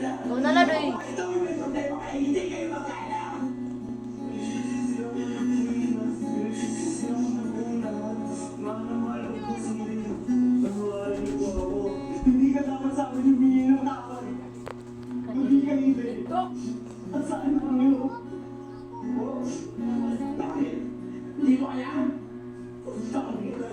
Ikaw na lang, Roy. Hindi ka dapat sa amin humingi ng tawad. Hindi ka dito. At saan ang iyo? Bakit? Hindi mo kaya? Bakit?